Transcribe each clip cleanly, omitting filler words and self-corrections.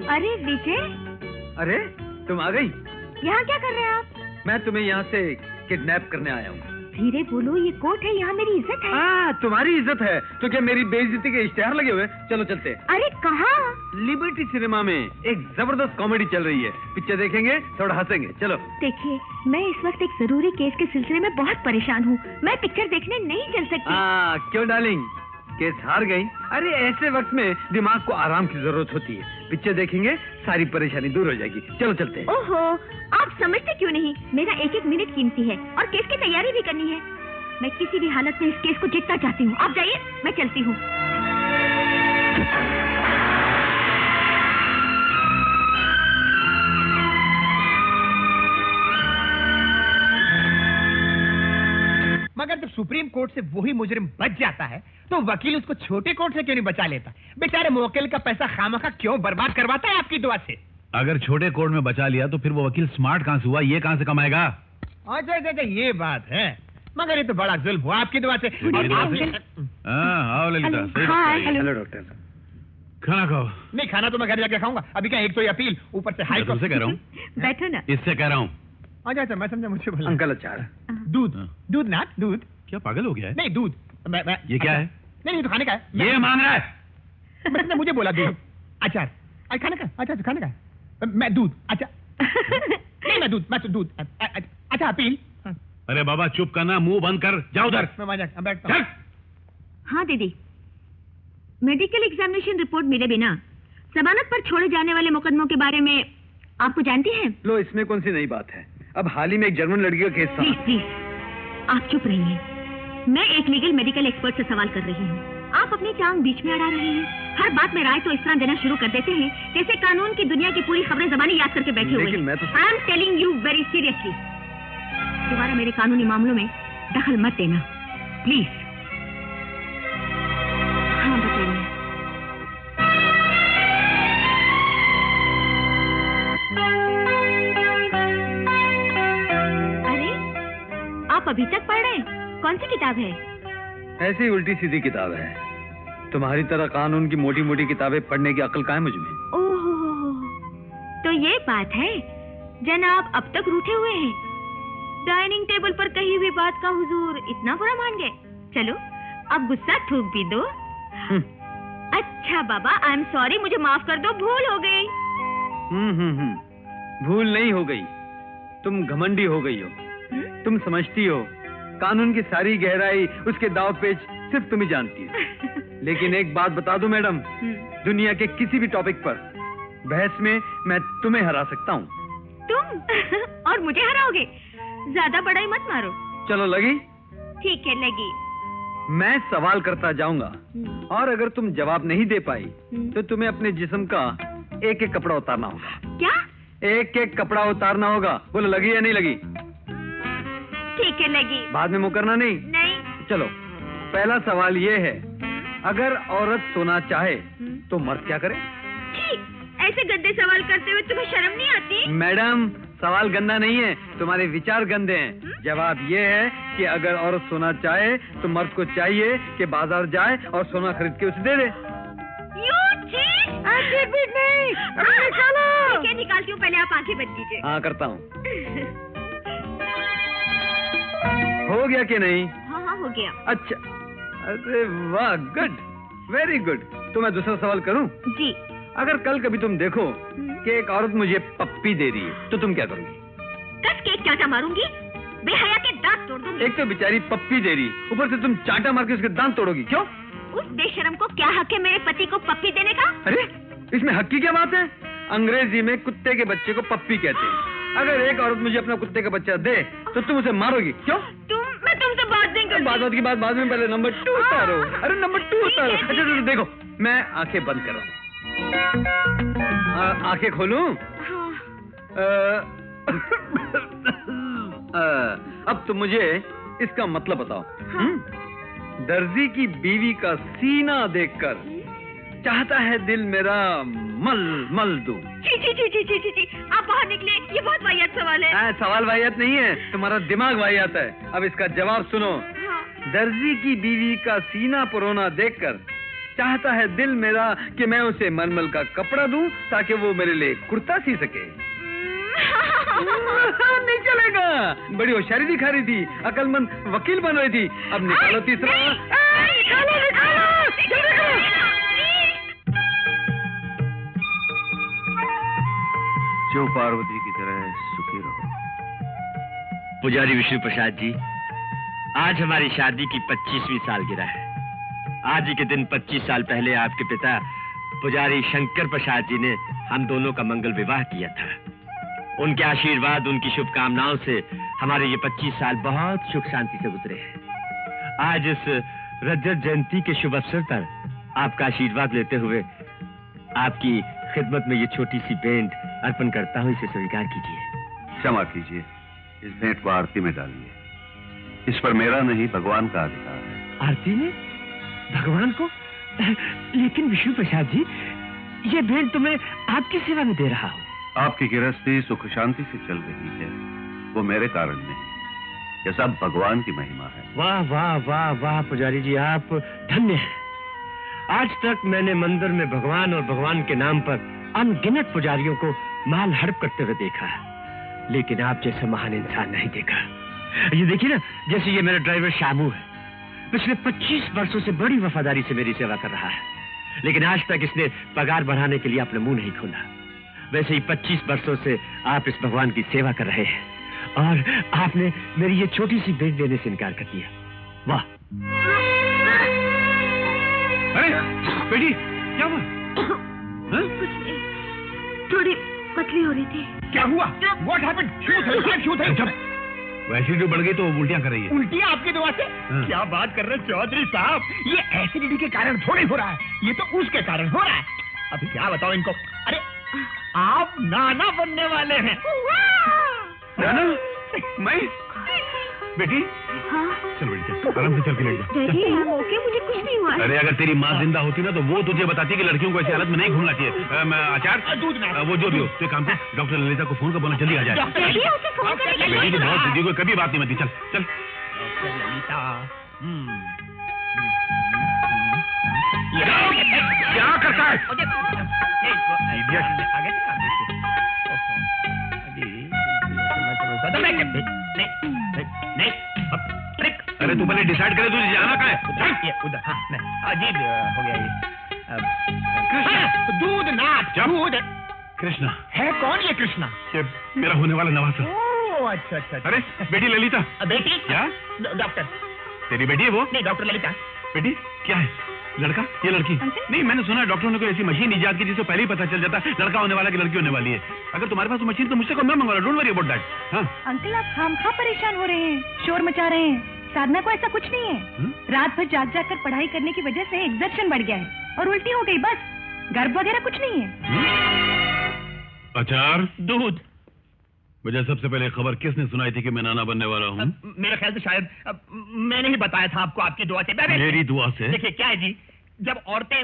अरे विजय, अरे तुम आ गई। यहाँ क्या कर रहे हैं आप? मैं तुम्हें यहाँ से किडनैप करने आया हूँ। धीरे बोलो, ये कोर्ट है, यहाँ मेरी इज्जत है। तुम्हारी इज्जत है तो क्या मेरी बेइज्जती के इश्तेहार लगे हुए? चलो चलते। अरे कहाँ? लिबर्टी सिनेमा में एक जबरदस्त कॉमेडी चल रही है, पिक्चर देखेंगे, थोड़ा हंसेंगे। चलो। देखिए, मैं इस वक्त एक जरूरी केस के सिलसिले में बहुत परेशान हूँ, मैं पिक्चर देखने नहीं चल सकती। क्यों डार्लिंग, केस हार गई? अरे ऐसे वक्त में दिमाग को आराम की जरूरत होती है। पिक्चर देखेंगे, सारी परेशानी दूर हो जाएगी। चलो चलते हैं। ओहो, आप समझते क्यों नहीं? मेरा एक एक मिनट कीमती है और केस की तैयारी भी करनी है। मैं किसी भी हालत में इस केस को जीतना चाहती हूँ। आप जाइए, मैं चलती हूँ। मगर जब सुप्रीम कोर्ट से वही मुजरिम बच जाता है तो वकील उसको छोटे कोर्ट से क्यों नहीं बचा लेता? बेचारे मुवक्किल का पैसा खामखा क्यों बर्बाद करवाता है आपकी दुआ से? अगर छोटे कोर्ट में बचा लिया तो फिर वो वकील स्मार्ट कहां से हुआ, ये कहां से कमाएगा? अच्छा, ये बात है। मगर ये तो बड़ा जुल्म हुआ आपकी दुआ से। आओ ललिता। Hello doctor. खाना खाओ। नहीं, खाना तो मैं घर जाके खाऊंगा। अभी क्या, एक तो ये अपील, ऊपर से हाई कोर्ट से कह रहा हूँ। बैठो ना। इससे कह रहा हूँ। अच्छा, मैं समझा, मुझे बोला। अंकल अचार। दूध ना, दूध। क्या पागल हो गया है? नहीं, दूध। ये क्या है? नहीं, तो खाने का है। ये मांग रहा है। मतलब मुझे बोला दूध, अचार। खाने का? अच्छा, खाने का। मैं दूध। अच्छा नहीं, मैं दूध। अच्छा, अपील। अरे बाबा चुप करना, मुंह बंद कर, जाओ उधर। मैं बैठता हूँ। हाँ दीदी, मेडिकल एग्जामिनेशन रिपोर्ट मिले बिना जमानत पर छोड़े जाने वाले मुकदमों के बारे में आपको जानती हैं? लो, इसमें कौन सी नई बात है? अब हाल ही में एक जर्मन लड़की का केस था। प्लीज, आप चुप रहिए। मैं एक लीगल मेडिकल एक्सपर्ट से सवाल कर रही हूँ। आप अपनी टांग बीच में अड़ा रहे हैं। हर बात में राय तो इस तरह देना शुरू कर देते हैं जैसे कानून की दुनिया की पूरी खबरें ज़बानी याद करके बैठे हुए हैं। I am telling you very seriously, दोबारा मेरे कानूनी मामलों में दखल मत देना, प्लीज। हाँ बताइए। अरे, आप अभी तक पढ़ रहे हैं? कौन सी किताब है? ऐसी उल्टी सीधी किताब है। तुम्हारी तरह कानून की मोटी मोटी किताबें पढ़ने की अक्ल कहाँ है मुझमें? ओहो, तो ये बात है। जनाब अब तक रूठे हुए हैं। डाइनिंग टेबल पर कही हुई बात का हुजूर इतना बुरा मान गए? चलो अब गुस्सा थूक भी दो। अच्छा बाबा, आई एम सॉरी, मुझे माफ कर दो, भूल हो गई। भूल नहीं हो गई, तुम घमंडी हो गई हो। तुम समझती हो कानून की सारी गहराई, उसके दाव पेच सिर्फ तुम ही जानती हो। लेकिन एक बात बता दूं मैडम, दुनिया के किसी भी टॉपिक पर बहस में मैं तुम्हें हरा सकता हूँ। तुम? और मुझे हराओगे? ज्यादा बड़ाई मत मारो। चलो लगी? ठीक है, लगी। मैं सवाल करता जाऊंगा और अगर तुम जवाब नहीं दे पाई तो तुम्हें अपने जिस्म का एक एक कपड़ा उतारना होगा। क्या? एक एक कपड़ा उतारना होगा। बोलो लगी या नहीं लगी? ठीक है, लगी। बाद में मुकरना नहीं। नहीं। चलो, पहला सवाल ये है, अगर औरत सोना चाहे तो मर्द क्या करे? ऐसे गंदे सवाल करते हुए तुम्हें शर्म नहीं आती? मैडम, सवाल गंदा नहीं है, तुम्हारे विचार गंदे हैं। जवाब ये है कि अगर औरत सोना चाहे तो मर्द को चाहिए कि बाजार जाए और सोना खरीद के उसे दे दे। नहीं, निकालती हूँ, पहले आप आंखें बंद कीजिए। हाँ करता हूँ। हो गया कि नहीं? हाँ हो गया। अच्छा, अरे वाह, गुड, वेरी गुड। तो मैं दूसरा सवाल करूं? जी। अगर कल कभी तुम देखो कि एक औरत मुझे पप्पी दे रही है तो तुम क्या करोगी? कस के चाटा मारूंगी, बेहया के दांत तोड़ दूंगी। एक तो बेचारी पप्पी दे रही, ऊपर से तुम चाटा मार के उसके दांत तोड़ोगी, क्यों? उस बेशरम को क्या हक है मेरे पति को पप्पी देने का? अरे इसमें हक की क्या बात है? अंग्रेजी में कुत्ते के बच्चे को पप्पी कहते हैं। अगर एक औरत मुझे अपना कुत्ते का बच्चा दे तो तुम उसे मारोगी, क्यों? मैं तुमसे बात नहीं करती। बात की बात बाद में, पहले नंबर 2 उतारो। अरे नंबर 2 उतारो। अच्छा देखो, मैं आंखें बंद कर रहा हूँ, आंखें खोलूं? अब तुम मुझे इसका मतलब बताओ। दर्जी की बीवी का सीना देखकर चाहता है दिल मेरा मल मल दूं। ची, आप बाहर निकले, ये बहुत वाहियात सवाल है। सवाल वाहियात नहीं है, तुम्हारा दिमाग वाहियात है। अब इसका जवाब सुनो। दर्जी की बीवी का सीना परोना देखकर चाहता है दिल मेरा कि मैं उसे मलमल का कपड़ा दूं ताकि वो मेरे लिए कुर्ता सी सके। नहीं चलेगा। बड़ी होशियारी दिखा रही थी, अकलमंद वकील बन रही थी। अब निकालो तीसरा। निकालो, निकालो, जल्दी करो। जो पार्वती की तरह सुखी रहो। पुजारी विष्णु प्रसाद जी, आज हमारी शादी की 25वीं सालगिरह है। आज ही के दिन 25 साल पहले आपके पिता पुजारी शंकर प्रसाद जी ने हम दोनों का मंगल विवाह किया था। उनके आशीर्वाद, उनकी शुभकामनाओं से हमारे ये 25 साल बहुत सुख शांति से गुजरे हैं। आज इस रजत जयंती के शुभ अवसर पर आपका आशीर्वाद लेते हुए आपकी खिदमत में ये छोटी सी भेंट अर्पण करता हूँ, इसे स्वीकार कीजिए। क्षमा कीजिए, इस भेंट को आरती में डालिए। इस पर मेरा नहीं, भगवान का अधिकार है। आरती में? भगवान को? लेकिन विष्णु प्रसाद जी, ये भेंट तो मैं आपकी सेवा में दे रहा हूँ। आपकी गृहस्थी सुख शांति से चल रही है, वो मेरे कारण नहीं, ये सब भगवान की महिमा है। वाह वाह वाह वाह पुजारी जी, आप धन्य हैं। आज तक मैंने मंदिर में भगवान और भगवान के नाम पर अनगिनत पुजारियों को माल हड़प करते हुए देखा है, लेकिन आप जैसा महान इंसान नहीं देखा। ये देखिए ना, जैसे ये मेरा ड्राइवर शामू है, पिछले 25 वर्षों से बड़ी वफादारी से मेरी सेवा कर रहा है, लेकिन आज तक इसने पगार बढ़ाने के लिए अपना मुंह नहीं खोला। वैसे ही 25 वर्षों से आप इस भगवान की सेवा कर रहे हैं और आपने मेरी ये छोटी सी भेंट देने से इनकार कर दिया। वाह। अरे बेटी, क्या हुआ? कुछ नहीं, थोड़ी पतली हो रही थी। क्या हुआ? What happened? क्यों थे? एसिडिटी बढ़ गई तो उल्टियां कर रही है। उल्टियां आपकी दवा से? क्या बात कर रहे हैं चौधरी साहब? ये एसिडिटी के कारण थोड़ी हो रहा है, ये तो उसके कारण हो रहा है। अब क्या बताओ इनको? अरे आप नाना बनने वाले हैं। नाना? मैं? बेटी हाँ? चल बेटी, चल आराम से चल के लेट जा। डैडी, I'm okay, मुझे कुछ नहीं हुआ। अरे अगर तेरी माँ जिंदा होती ना तो वो तुझे बताती कि लड़कियों को ऐसी हालत में नहीं घूमना चाहिए। आचार दूध में वो जो भी हो, तो काम कर, डॉक्टर ललिता को फोन कर, बोला जल्दी आ जाए। डैडी, उसे फोन करने के बेटी तो बहुत बुद्धि, कोई कभी बात नहीं बनती। चल चल। डॉक्टर ललिता। क्या करता है? अरे तू पहले डिसाइड करे तुझे जाना कहाँ है? उधर। हाँ, अजीब हो गया ये। दूध नाथ। दूध। कृष्णा है कौन ये कृष्णा? ये मेरा होने वाला नवासा। ओह अच्छा अच्छा। अरे बेटी ललिता। बेटी? क्या? डॉक्टर। तेरी बेटी है वो? नहीं, डॉक्टर ललिता। बेटी क्या है? लड़का? ये लड़की? नहीं, मैंने सुना है डॉक्टरों ने कोई ऐसी मशीन इजाद की जिससे पहले ही पता चल जाता है लड़का होने वाला कि लड़की होने वाली है। अगर तुम्हारे पास मशीन तो मुझसे को मैं मंगवा, डोंट वरी अबाउट दैट। हाँ अंकल, आप खामखा परेशान हो रहे हैं, शोर मचा रहे हैं। साधना को ऐसा कुछ नहीं है। रात भर जाग जाग कर पढ़ाई करने की वजह से एग्जर्शन बढ़ गया है और उल्टी हो गई, बस। गर्भ वगैरह कुछ नहीं है। अचार दूध। मुझे सबसे पहले खबर किसने सुनाई थी कि मैं नाना बनने वाला हूँ? मेरे ख्याल से शायद मैंने ही बताया था आपको, आपकी दुआ से। मेरी दुआ से? देखिए क्या है जी, जब औरतें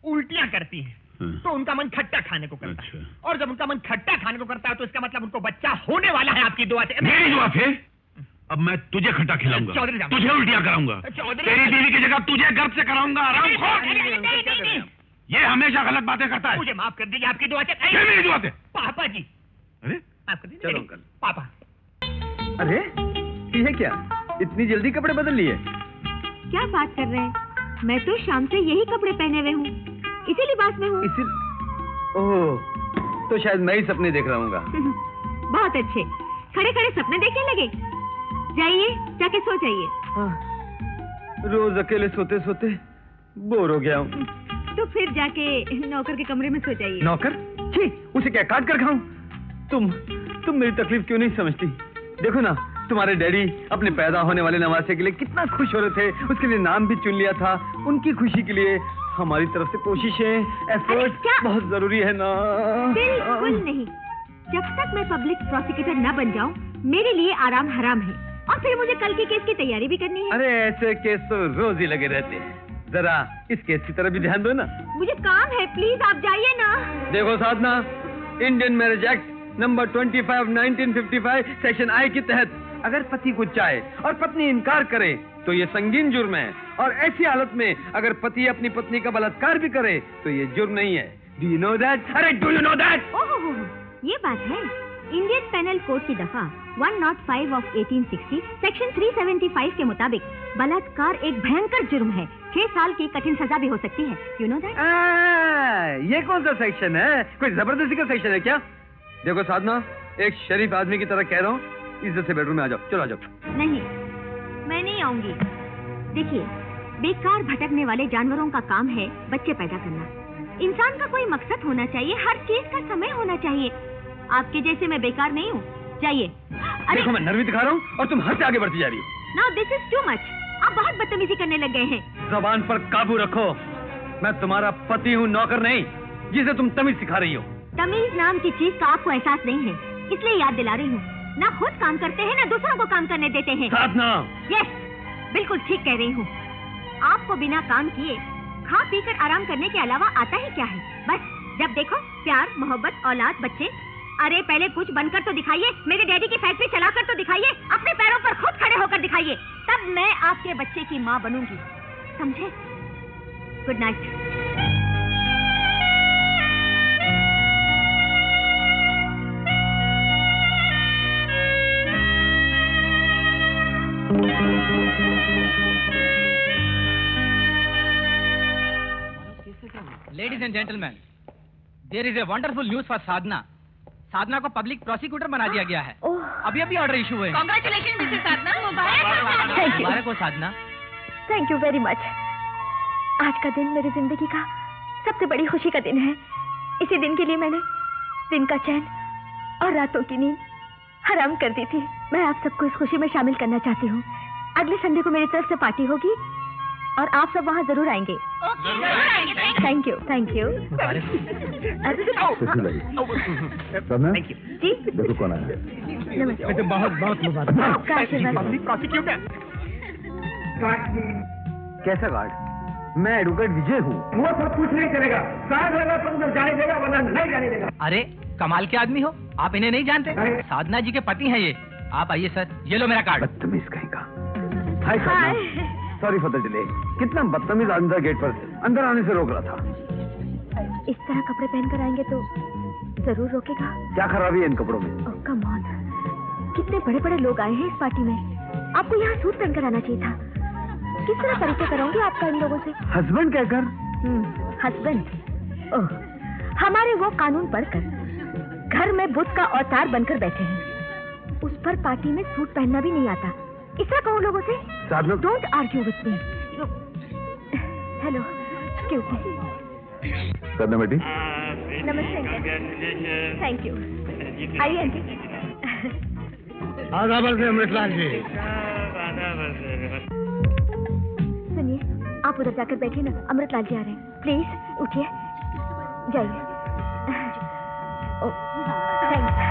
उल्टियां करती हैं तो उनका मन खट्टा खाने को करता है, और जब उनका मन खट्टा खाने को करता है तो इसका मतलब उनको बच्चा होने वाला है आपकी दुआ से। मेरी दुआ से? अब मैं तुझे खट्टा खिलाऊंगा, चौधरी साहब, तुझे उल्टियां कराऊंगा, तेरी बीवी की जगह तुझे गर्भ से कराऊंगा। आराम ये हमेशा गलत बातें करता है। मुझे माफ कर दीजिए, आपकी दुआ से। मेरी दुआ से? पापा जी। अरे माफ कर दीजिए। चलो अंकल। पापा। अरे ये क्या, इतनी जल्दी कपड़े बदल लिए? क्या बात कर रहे हैं? मैं तो शाम से यही कपड़े पहने हुए हूँ, इसी लिबास में हूँ। ओह, तो शायद मैं ही सपने देख रहा हूँ। बहुत अच्छे, खड़े खड़े सपने देखने लगे। जाइए, जाके सो जाइए। रोज अकेले सोते सोते बोर हो गया हूँ। तो फिर जाके नौकर के कमरे में सो जाइए। नौकर? छी, उसे क्या काट कर खाऊं? तुम मेरी तकलीफ क्यों नहीं समझती? देखो ना, तुम्हारे डैडी अपने पैदा होने वाले नवासे के लिए कितना खुश हो रहे थे, उसके लिए नाम भी चुन लिया था। उनकी खुशी के लिए हमारी तरफ से कोशिशें, एफर्ट बहुत जरूरी है ना। बिल्कुल नहीं, जब तक मैं पब्लिक प्रोसिक्यूटर न बन जाऊं, मेरे लिए आराम हराम है। और फिर मुझे कल के केस की तैयारी भी करनी है। अरे ऐसे केस तो रोज ही लगे रहते हैं, जरा इस केस की तरफ भी ध्यान दो ना। मुझे काम है, प्लीज आप जाइए ना। देखो Sadhana, Indian marriage act number 25 1955 section I के तहत अगर पति कुछ चाहे और पत्नी इनकार करे तो ये संगीन जुर्म है, और ऐसी हालत में अगर पति अपनी पत्नी का बलात्कार भी करे तो ये जुर्म नहीं है। Do you know that? अरे डू यू नो दैट? ओह, ये बात है। इंडियन पेनल कोड की दफा 105 ऑफ 1860 सेक्शन 375 के मुताबिक बलात्कार एक भयंकर जुर्म है। 6 साल की कठिन सजा भी हो सकती है। You know that? ये कौन सा सेक्शन है? कोई जबरदस्ती का सेक्शन है क्या? देखो साधना, एक शरीफ आदमी की तरह कह रहा हूँ, इज्जत से बेडरूम में आ जाओ। चलो आ जाओ। नहीं, मैं नहीं आऊंगी। देखिए, बेकार भटकने वाले जानवरों का काम है बच्चे पैदा करना। इंसान का कोई मकसद होना चाहिए, हर चीज का समय होना चाहिए। आपके जैसे मैं बेकार नहीं हूँ। जाइए। देखो मैं नर्वी दिखा रहा हूँ और तुम हद से आगे बढ़ती जा रही हो। Now this is too much. आप बहुत बदतमीजी करने लग गए हैं। जबान पर काबू रखो। मैं तुम्हारा पति हूँ, नौकर नहीं, जिसे तुम तमीज सिखा रही हो। तमीज नाम की चीज का आपको एहसास नहीं है, इसलिए याद दिला रही हूँ। ना खुद काम करते हैं, ना दूसरों को काम करने देते हैं। साधना। यस, बिल्कुल ठीक कह रही हूँ। आपको बिना काम किए खा पी कर आराम करने के अलावा आता ही क्या है? बस जब देखो प्यार, मोहब्बत, औलाद, बच्चे। अरे पहले कुछ बनकर तो दिखाइए, मेरे डैडी की फैक्ट्री चलाकर तो दिखाइए, अपने पैरों पर खुद खड़े होकर दिखाइए, तब मैं आपके बच्चे की माँ बनूंगी। समझे? Good night. Ladies and gentlemen, there is a wonderful news for Sadhana. Sadhana को पब्लिक प्रोसिक्यूटर बना दिया गया है। अभी अभी ऑर्डर इशू हुए। Congratulations, Mrs. साधना। मुबारक। मुबारक हो Sadhana. Thank you very much. आज का दिन मेरी जिंदगी का सबसे बड़ी खुशी का दिन है। इसी दिन के लिए मैंने दिन का चैन और रातों की नींद हराम कर दी थी। मैं आप सबको इस खुशी में शामिल करना चाहती हूँ। अगले संडे को मेरी तरफ से पार्टी होगी और आप सब वहाँ जरूर आएंगे। Thank you, thank you. Thank you. जी देखो कौन आया। नमस्ते। बहुत बहुत मुबारक। आपका आशीर्वाद। प्रोसिक्यूटर। कैसा गार्ड? मैं एडवोकेट विजय हूँ। वो सब कुछ नहीं चलेगा। साधना तो अंदर जाने देगा, वरना नहीं जाने देगा। अरे कमाल के आदमी हो, आप इन्हें नहीं जानते? साधना जी के पति हैं ये। आप आइए सर, ये लो मेरा कार्ड। बदतमीज कहेगा। हाय साधना, सॉरी फॉर द डिले। कितना बदतमीज अंदर गेट पर अंदर आने से रोक रहा था। इस तरह कपड़े पहनकर आएंगे तो जरूर रोकेगा। क्या खराबी है इन कपड़ों में? ओह कम ऑन, कितने बड़े बड़े लोग आए हैं इस पार्टी में। आपको यहाँ सूट पहनकर आना चाहिए था। किस तरह परिचय कराऊंगी आपका इन लोगों से? हस्बैंड कहकर? हस्बैंड? ओह, हमारे वो कानून पढ़कर घर में बुद्ध का अवतार बनकर बैठे हैं। उस पर पार्टी में सूट पहनना भी नहीं आता। इस तरह कहूँ लोगों से? Don't argue with me. Hello, excuse me. करना बेटी। नमस्ते अंकल। Thank you. आइए अंकल। आदाबर से अमृतलाल जी। सुनिए, आप उधर जाकर बैठिए ना, अमृतलाल जी आ रहे हैं। प्लीज उठिए, जाइए। थैंक्स।